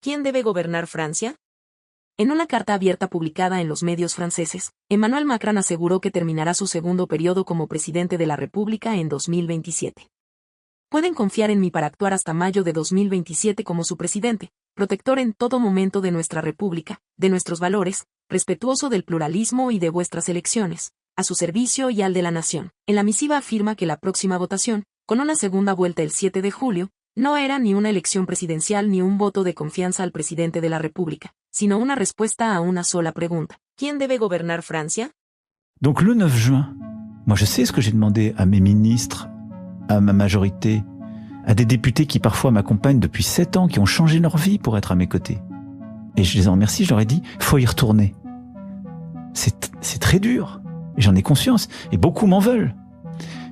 ¿Quién debe gobernar Francia? En una carta abierta publicada en los medios franceses, Emmanuel Macron aseguró que terminará su segundo periodo como presidente de la República en 2027. Pueden confiar en mí para actuar hasta mayo de 2027 como su presidente, protector en todo momento de nuestra República, de nuestros valores, respetuoso del pluralismo y de vuestras elecciones, a su servicio y al de la nación. En la misiva afirma que la próxima votación, con una segunda vuelta el 7 de julio, no era ni una elección presidencial ni un voto de confianza al presidente de la República, sino una respuesta a una sola pregunta. ¿Quién debe gobernar Francia? Donc le 9 juin, moi je sais ce que j'ai demandé à mes ministres, à ma majorité, à des députés qui parfois m'accompagnent depuis 7 ans, qui ont changé leur vie pour être à mes côtés. Et je les en remercie, je leur ai dit, faut y retourner. C'est très dur, et j'en ai conscience, et beaucoup m'en veulent.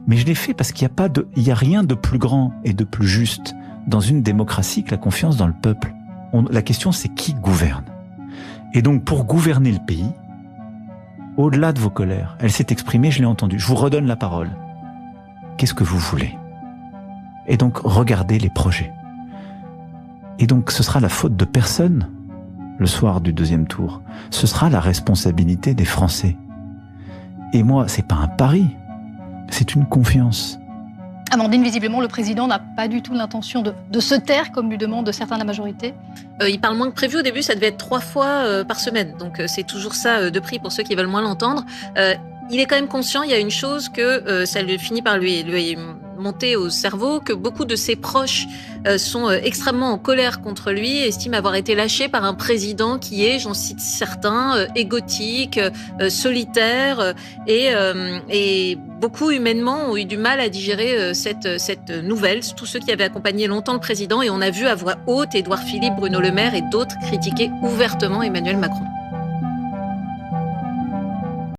Mais je l'ai fait parce qu'il y a rien de plus grand et de plus juste dans une démocratie que la confiance dans le peuple. La question c'est qui gouverne. Et donc pour gouverner le pays, au-delà de vos colères, elle s'est exprimée, je l'ai entendue, je vous redonne la parole. Qu'est-ce que vous voulez? Et donc regardez les projets. Et donc ce sera la faute de personne le soir du deuxième tour. Ce sera la responsabilité des Français. Et moi, c'est pas un pari. C'est une confiance. Amandine, visiblement, le président n'a pas du tout l'intention de se taire, comme lui demandent certains de la majorité. Il parle moins que prévu. Au début, ça devait être 3 fois par semaine. Donc, c'est toujours ça de prix pour ceux qui veulent moins l'entendre. Il est quand même conscient, il y a une chose que ça lui finit par lui monter au cerveau, que beaucoup de ses proches sont extrêmement en colère contre lui, estiment avoir été lâchés par un président qui est, j'en cite certains, égotique, solitaire, et beaucoup humainement ont eu du mal à digérer cette nouvelle. Tous ceux qui avaient accompagné longtemps le président, et on a vu à voix haute Édouard Philippe, Bruno Le Maire et d'autres critiquer ouvertement Emmanuel Macron.